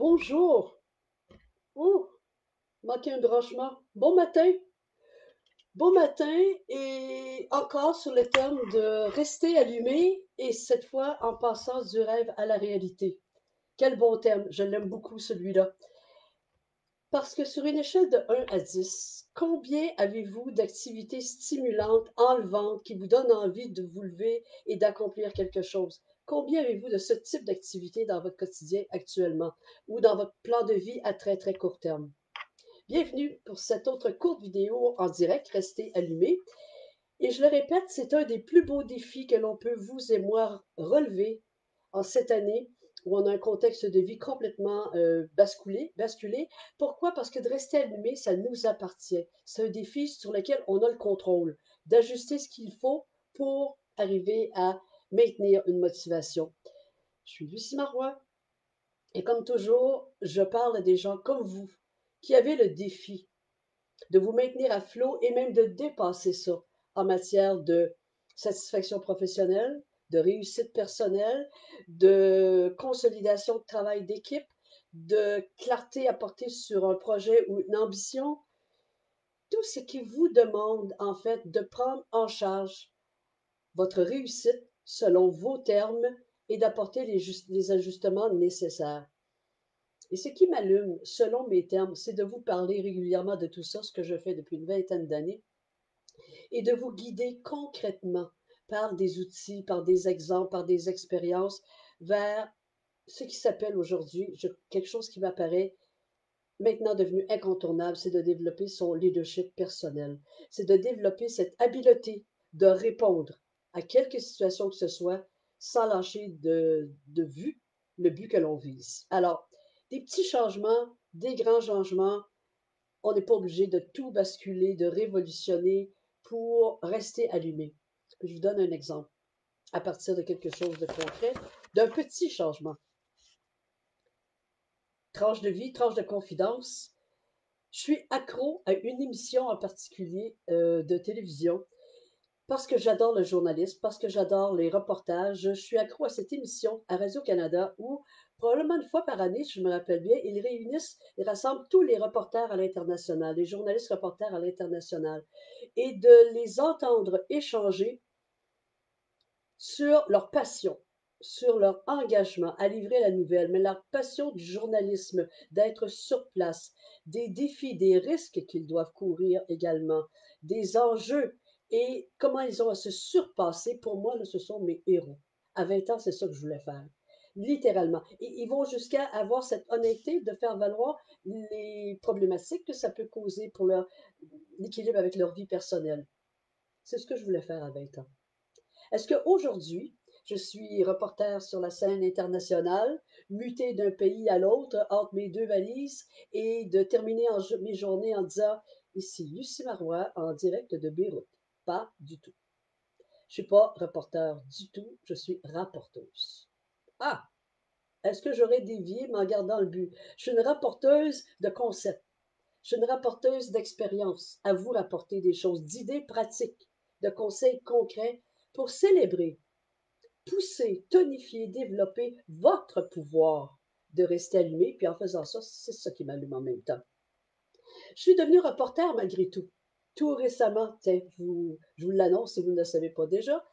Bonjour. Oh, manqué un branchement. Bon matin et encore sur le terme de rester allumé et cette fois en passant du rêve à la réalité. Quel bon thème, je l'aime beaucoup celui-là. Parce que sur une échelle de 1 à 10, combien avez-vous d'activités stimulantes, enlevantes, qui vous donnent envie de vous lever et d'accomplir quelque chose? Combien avez-vous de ce type d'activité dans votre quotidien actuellement ou dans votre plan de vie à très très court terme? Bienvenue pour cette autre courte vidéo en direct, restez allumés. Et je le répète, c'est un des plus beaux défis que l'on peut, vous et moi, relever en cette année où on a un contexte de vie complètement basculé. Pourquoi? Parce que de rester allumé, ça nous appartient. C'est un défi sur lequel on a le contrôle, d'ajuster ce qu'il faut pour arriver à maintenir une motivation. Je suis Lucie Marois et comme toujours, je parle à des gens comme vous qui avez le défi de vous maintenir à flot et même de dépasser ça en matière de satisfaction professionnelle, de réussite personnelle, de consolidation de travail d'équipe, de clarté apportée sur un projet ou une ambition, tout ce qui vous demande en fait de prendre en charge votre réussite selon vos termes et d'apporter les ajustements nécessaires. Et ce qui m'allume, selon mes termes, c'est de vous parler régulièrement de tout ça, ce que je fais depuis une vingtaine d'années, et de vous guider concrètement par des outils, par des exemples, par des expériences vers ce qui s'appelle aujourd'hui quelque chose qui m'apparaît maintenant devenu incontournable, c'est de développer son leadership personnel. C'est de développer cette habileté de répondre à quelque situation que ce soit sans lâcher de vue le but que l'on vise. Alors, des petits changements, des grands changements, on n'est pas obligé de tout basculer, de révolutionner pour rester allumé. Je vous donne un exemple à partir de quelque chose de concret, d'un petit changement. Tranche de vie, tranche de confidence. Je suis accro à une émission en particulier de télévision parce que j'adore le journalisme, parce que j'adore les reportages. Je suis accro à cette émission à Radio-Canada où, probablement une fois par année, si je me rappelle bien, ils rassemblent tous les reporters à l'international, les journalistes reporters à l'international, et de les entendre échanger sur leur passion, sur leur engagement à livrer la nouvelle, mais leur passion du journalisme, d'être sur place, des défis, des risques qu'ils doivent courir également, des enjeux et comment ils ont à se surpasser. Pour moi, là, ce sont mes héros. À 20 ans, c'est ça que je voulais faire. Littéralement. Et ils vont jusqu'à avoir cette honnêteté de faire valoir les problématiques que ça peut causer pour l'équilibre avec leur vie personnelle. C'est ce que je voulais faire à 20 ans. Est-ce qu'aujourd'hui, je suis reporter sur la scène internationale, mutée d'un pays à l'autre entre mes deux valises et de terminer mes journées en disant ici Lucie Marois en direct de Beyrouth? Pas du tout. Je ne suis pas reporter du tout, je suis rapporteuse. Ah! Est-ce que j'aurais dévié, mais en gardant le but? Je suis une rapporteuse de concepts. Je suis une rapporteuse d'expérience à vous rapporter des choses, d'idées pratiques, de conseils concrets pour célébrer, pousser, tonifier, développer votre pouvoir de rester allumé. Puis en faisant ça, c'est ça qui m'allume en même temps. Je suis devenue reporter malgré tout. Tout récemment, je vous l'annonce si vous ne le savez pas déjà,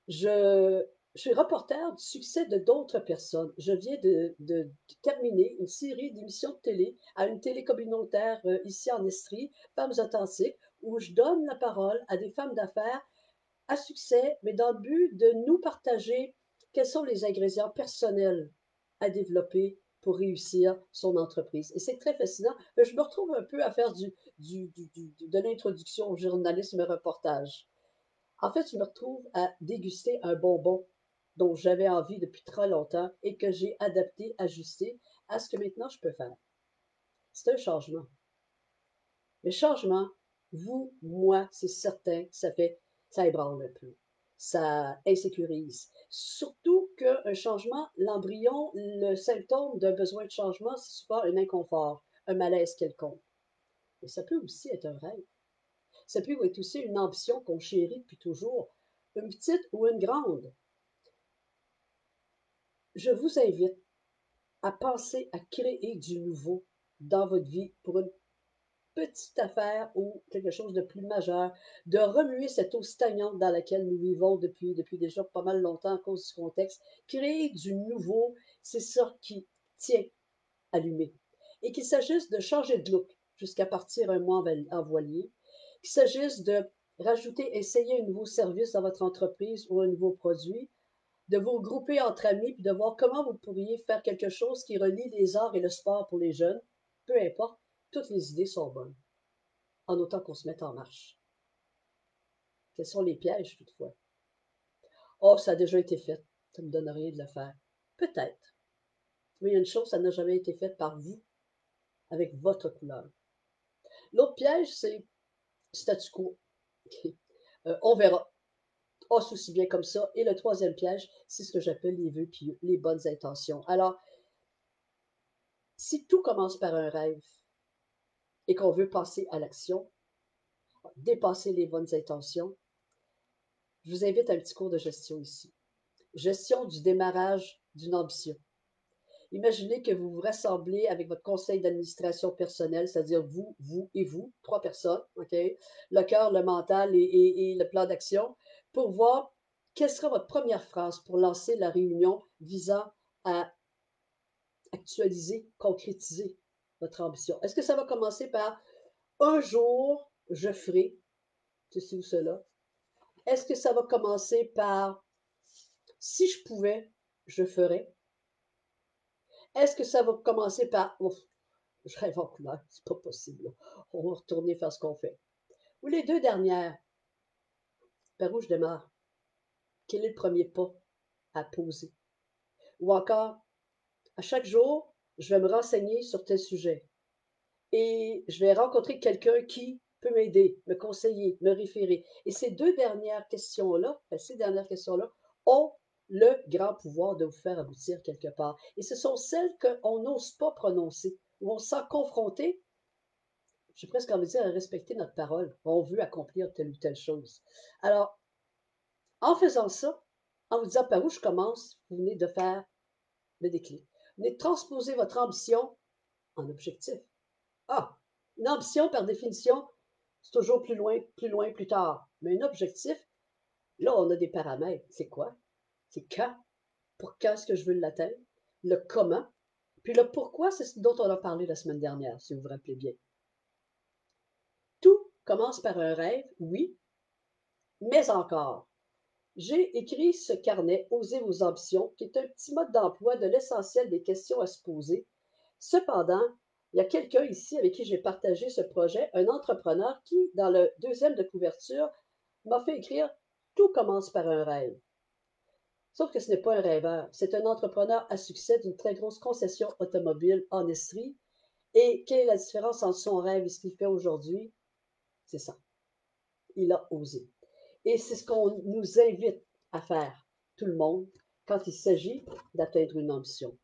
je, je suis reporter du succès de d'autres personnes. Je viens de terminer une série d'émissions de télé à une télé communautaire ici en Estrie, Femmes authentiques, où je donne la parole à des femmes d'affaires à succès, mais dans le but de nous partager quels sont les ingrédients personnels à développer pour réussir son entreprise. Et c'est très fascinant. Je me retrouve un peu à faire de l'introduction au journalisme reportage. En fait, je me retrouve à déguster un bonbon dont j'avais envie depuis très longtemps et que j'ai adapté, ajusté à ce que maintenant je peux faire. C'est un changement. Le changement, vous, moi, c'est certain, ça ébranle un peu. Ça insécurise. Surtout qu'un changement, l'embryon, le symptôme d'un besoin de changement, c'est souvent un inconfort, un malaise quelconque. Mais ça peut aussi être un rêve. Ça peut être aussi une ambition qu'on chérit depuis toujours, une petite ou une grande. Je vous invite à penser à créer du nouveau dans votre vie pour une petite affaire ou quelque chose de plus majeur, de remuer cette eau stagnante dans laquelle nous vivons depuis déjà pas mal longtemps à cause du contexte. Créer du nouveau, c'est ça qui tient allumé. Et qu'il s'agisse de changer de look jusqu'à partir un mois en voilier, qu'il s'agisse de rajouter, essayer un nouveau service dans votre entreprise ou un nouveau produit, de vous regrouper entre amis puis de voir comment vous pourriez faire quelque chose qui relie les arts et le sport pour les jeunes, peu importe, toutes les idées sont bonnes, en autant qu'on se mette en marche. Quels sont les pièges, toutefois? Oh, ça a déjà été fait. Ça ne me donne rien de le faire. Peut-être. Mais il y a une chose, ça n'a jamais été fait par vous, avec votre couleur. L'autre piège, c'est statu quo. On verra. Oh, c'est aussi bien comme ça. Et le troisième piège, c'est ce que j'appelle les vœux pieux, les bonnes intentions. Alors, si tout commence par un rêve et qu'on veut passer à l'action, dépasser les bonnes intentions, je vous invite à un petit cours de gestion ici. Gestion du démarrage d'une ambition. Imaginez que vous vous rassemblez avec votre conseil d'administration personnelle, c'est-à-dire vous, vous et vous, 3 personnes, OK? Le cœur, le mental et le plan d'action, pour voir quelle sera votre première phrase pour lancer la réunion visant à actualiser, concrétiser votre ambition. Est-ce que ça va commencer par un jour, je ferai ceci ou cela? Est-ce que ça va commencer par si je pouvais, je ferais? Est-ce que ça va commencer par ouf, je rêve en couleur, c'est pas possible. On va retourner faire ce qu'on fait. Ou les deux dernières, par où je démarre? Quel est le premier pas à poser? Ou encore, à chaque jour, je vais me renseigner sur tel sujet et je vais rencontrer quelqu'un qui peut m'aider, me conseiller, me référer. Et ces dernières questions-là ont le grand pouvoir de vous faire aboutir quelque part. Et ce sont celles qu'on n'ose pas prononcer, où on se sent confronté, j'ai presque envie de dire, à respecter notre parole. On veut accomplir telle ou telle chose. Alors, en faisant ça, en vous disant par où je commence, vous venez de faire le déclic. Vous venez de transposer votre ambition en objectif. Ah, une ambition, par définition, c'est toujours plus loin, plus tard. Mais un objectif, là, on a des paramètres. C'est quoi? C'est quand? Pour quand est-ce que je veux l'atteindre? Le comment? Puis le pourquoi, c'est ce dont on a parlé la semaine dernière, si vous vous rappelez bien. Tout commence par un rêve, oui, mais encore. J'ai écrit ce carnet Osez vos ambitions, qui est un petit mode d'emploi de l'essentiel des questions à se poser. Cependant, il y a quelqu'un ici avec qui j'ai partagé ce projet, un entrepreneur qui, dans le deuxième de couverture, m'a fait écrire Tout commence par un rêve. Sauf que ce n'est pas un rêveur, c'est un entrepreneur à succès d'une très grosse concession automobile en Estrie. Et quelle est la différence entre son rêve et ce qu'il fait aujourd'hui? C'est ça. Il a osé. Et c'est ce qu'on nous invite à faire, tout le monde, quand il s'agit d'atteindre une ambition.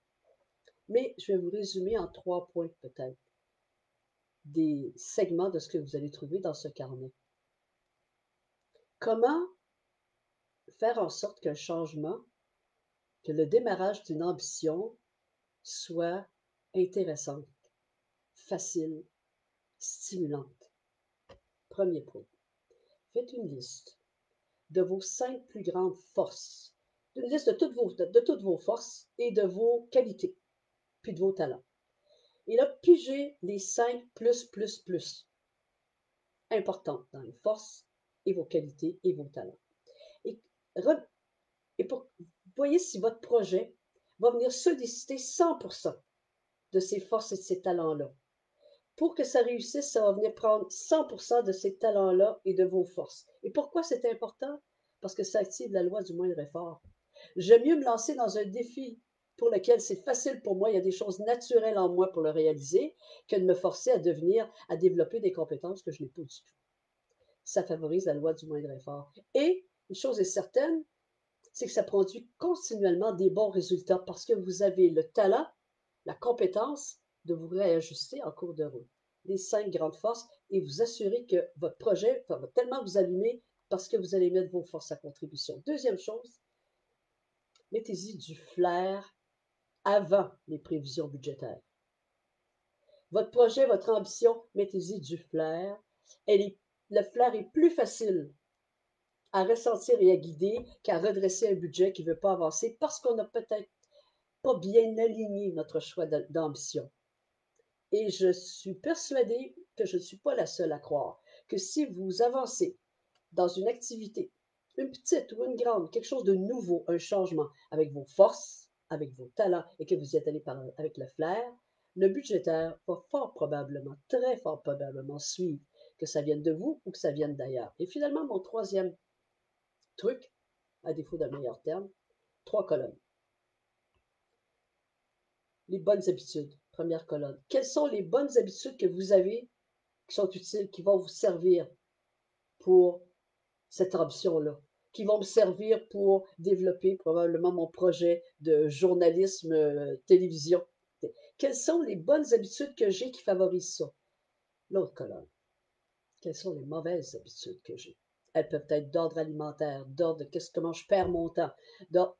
Mais je vais vous résumer en 3 points peut-être, des segments de ce que vous allez trouver dans ce carnet. Comment faire en sorte qu'un changement, que le démarrage d'une ambition soit intéressante, facile, stimulante. Premier point. Faites une liste de vos 5 plus grandes forces, une liste de toutes vos forces et de vos qualités, puis de vos talents. Et là, pigez les 5 plus importantes dans les forces et vos qualités et vos talents. Et, et voyez si votre projet va venir solliciter 100% de ces forces et de ces talents-là. Pour que ça réussisse, ça va venir prendre 100% de ces talents-là et de vos forces. Et pourquoi c'est important? Parce que ça active la loi du moindre effort. J'aime mieux me lancer dans un défi pour lequel c'est facile pour moi, il y a des choses naturelles en moi pour le réaliser, que de me forcer à développer des compétences que je n'ai pas du tout. Ça favorise la loi du moindre effort. Et une chose est certaine, c'est que ça produit continuellement des bons résultats parce que vous avez le talent, la compétence de vous réajuster en cours de route. Les 5 grandes forces et vous assurer que votre projet va tellement vous allumer parce que vous allez mettre vos forces à contribution. Deuxième chose, mettez-y du flair avant les prévisions budgétaires. Votre projet, votre ambition, mettez-y du flair. Le flair est plus facile à ressentir et à guider qu'à redresser un budget qui ne veut pas avancer parce qu'on n'a peut-être pas bien aligné notre choix d'ambition. Et je suis persuadée que je ne suis pas la seule à croire que si vous avancez dans une activité, une petite ou une grande, quelque chose de nouveau, un changement, avec vos forces, avec vos talents, et que vous y êtes allé avec le flair, le budgétaire va fort probablement, très fort probablement suivre, que ça vienne de vous ou que ça vienne d'ailleurs. Et finalement, mon troisième truc, à défaut d'un meilleur terme, 3 colonnes. Les bonnes habitudes, première colonne. Quelles sont les bonnes habitudes que vous avez qui sont utiles, qui vont vous servir pour cette ambition-là, qui vont me servir pour développer probablement mon projet de journalisme télévision. Quelles sont les bonnes habitudes que j'ai qui favorisent ça? L'autre colonne. Quelles sont les mauvaises habitudes que j'ai? Elles peuvent être d'ordre alimentaire, d'ordre de comment je perds mon temps, d'ordre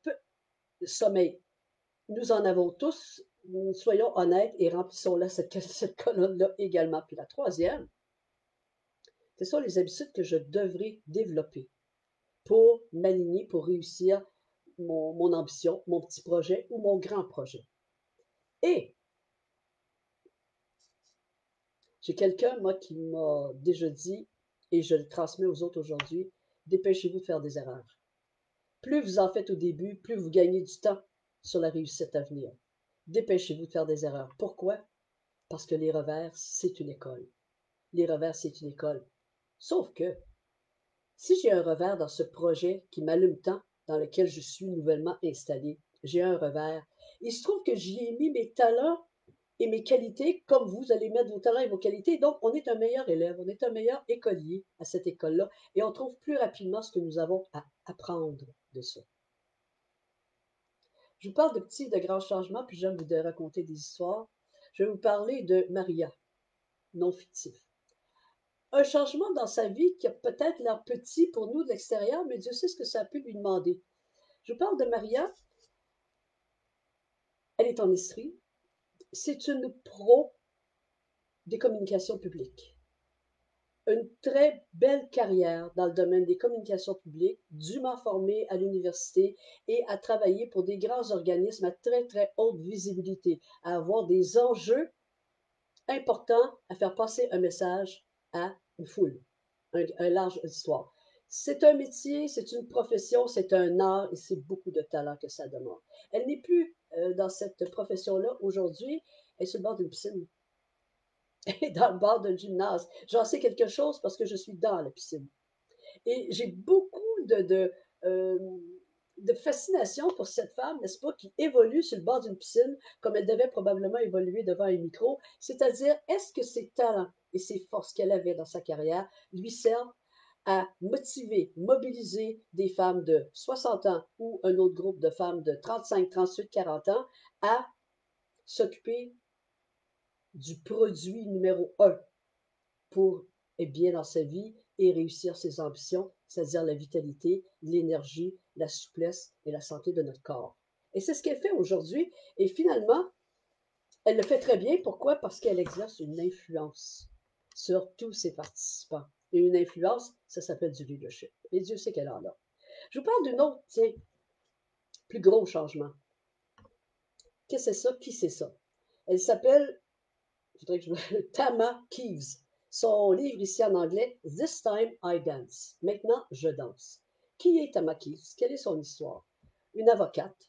sommeil. Nous en avons tous, soyons honnêtes et remplissons-la cette colonne-là également. Puis la troisième, ce sont les habitudes que je devrais développer pour m'aligner, pour réussir mon ambition, mon petit projet ou mon grand projet. Et j'ai quelqu'un, moi, qui m'a déjà dit, et je le transmets aux autres aujourd'hui, dépêchez-vous de faire des erreurs. Plus vous en faites au début, plus vous gagnez du temps sur la réussite à venir. Dépêchez-vous de faire des erreurs. Pourquoi? Parce que les revers, c'est une école. Les revers, c'est une école. Sauf que, si j'ai un revers dans ce projet qui m'allume tant, dans lequel je suis nouvellement installé, j'ai un revers. Il se trouve que j'y ai mis mes talents et mes qualités, comme vous allez mettre vos talents et vos qualités. Donc, on est un meilleur élève, on est un meilleur écolier à cette école-là, et on trouve plus rapidement ce que nous avons à apprendre de ça. Je vous parle de petits et de grands changements, puis j'aime vous raconter des histoires. Je vais vous parler de Maria, non fictif. Un changement dans sa vie qui a peut-être l'air petit pour nous de l'extérieur, mais Dieu sait ce que ça a pu lui demander. Je vous parle de Maria. Elle est en Estrie. C'est une pro des communications publiques. Une très belle carrière dans le domaine des communications publiques, dûment formée à l'université et à travailler pour des grands organismes à très, très haute visibilité, à avoir des enjeux importants, à faire passer un message à une foule, un large auditoire. C'est un métier, c'est une profession, c'est un art et c'est beaucoup de talent que ça demande. Elle n'est plus dans cette profession-là aujourd'hui, elle est sur le bord d'une piscine et dans le bord d'un gymnase. J'en sais quelque chose parce que je suis dans la piscine. Et j'ai beaucoup euh, de fascination pour cette femme, n'est-ce pas, qui évolue sur le bord d'une piscine comme elle devait probablement évoluer devant un micro. C'est-à-dire, est-ce que ses talents et ses forces qu'elle avait dans sa carrière lui servent à motiver, mobiliser des femmes de 60 ans ou un autre groupe de femmes de 35, 38, 40 ans à s'occuper du produit numéro un pour être bien dans sa vie et réussir ses ambitions, c'est-à-dire la vitalité, l'énergie, la souplesse et la santé de notre corps. Et c'est ce qu'elle fait aujourd'hui. Et finalement, elle le fait très bien. Pourquoi? Parce qu'elle exerce une influence sur tous ses participants. Et une influence, ça s'appelle du leadership. Et Dieu sait qu'elle en a. Je vous parle d'une autre, tiens, plus gros changement. Qu'est-ce que c'est ça? Qui c'est ça? Elle s'appelle, il faudrait que je Tama Keeves. Son livre ici en anglais, This Time I Dance. Maintenant, je danse. Qui est Tama Keeves? Quelle est son histoire? Une avocate,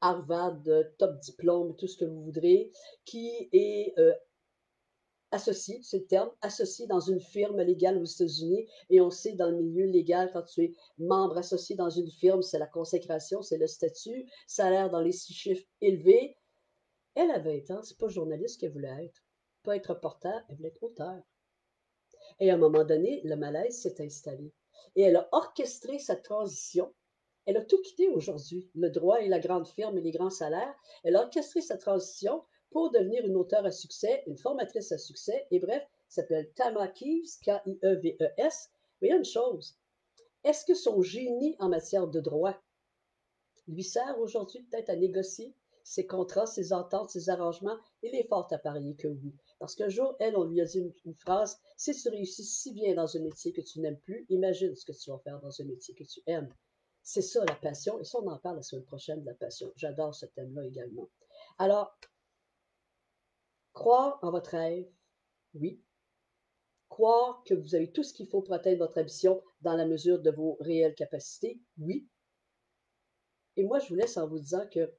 Harvard, top diplôme, tout ce que vous voudrez, qui est associée, c'est le terme, associée dans une firme légale aux États-Unis. Et on sait, dans le milieu légal, quand tu es membre associé dans une firme, c'est la consécration, c'est le statut, salaire dans les 6 chiffres élevés. Elle a 20 ans, c'est pas journaliste qu'elle voulait être. Pas être reporter, elle voulait être auteur. Et à un moment donné, le malaise s'est installé. Et elle a orchestré sa transition. Elle a tout quitté aujourd'hui, le droit et la grande firme et les grands salaires. Elle a orchestré sa transition pour devenir une auteure à succès, une formatrice à succès. Et bref, s'appelle Tama Keeves, K-I-E-V-E-S. Mais il y a une chose. Est-ce que son génie en matière de droit lui sert aujourd'hui peut-être à négocier ses contrats, ses ententes, ses arrangements, il est fort à parier que oui. Parce qu'un jour, elle, on lui a dit une phrase, si tu réussis si bien dans un métier que tu n'aimes plus, imagine ce que tu vas faire dans un métier que tu aimes. C'est ça la passion, et ça, on en parle la semaine prochaine de la passion. J'adore ce thème-là également. Alors, croire en votre rêve, oui. Croire que vous avez tout ce qu'il faut pour atteindre votre ambition dans la mesure de vos réelles capacités, oui. Et moi, je vous laisse en vous disant que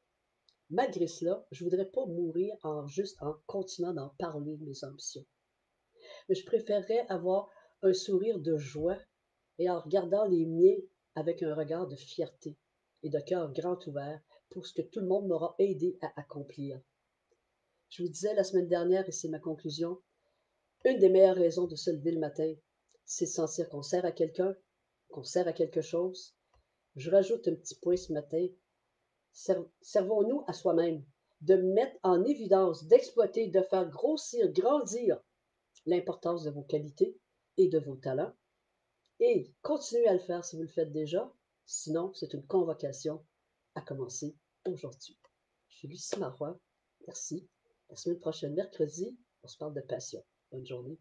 malgré cela, je ne voudrais pas mourir juste en continuant d'en parler de mes ambitions. Mais je préférerais avoir un sourire de joie et en regardant les miens avec un regard de fierté et de cœur grand ouvert pour ce que tout le monde m'aura aidé à accomplir. Je vous disais la semaine dernière, et c'est ma conclusion, une des meilleures raisons de se lever le matin, c'est de sentir qu'on sert à quelqu'un, qu'on sert à quelque chose. Je rajoute un petit point ce matin, servons-nous à soi-même, de mettre en évidence, d'exploiter, de faire grossir, grandir l'importance de vos qualités et de vos talents. Et continuez à le faire si vous le faites déjà. Sinon, c'est une convocation à commencer aujourd'hui. Je suis Lucie Marois. Merci. La semaine prochaine, mercredi, on se parle de passion. Bonne journée.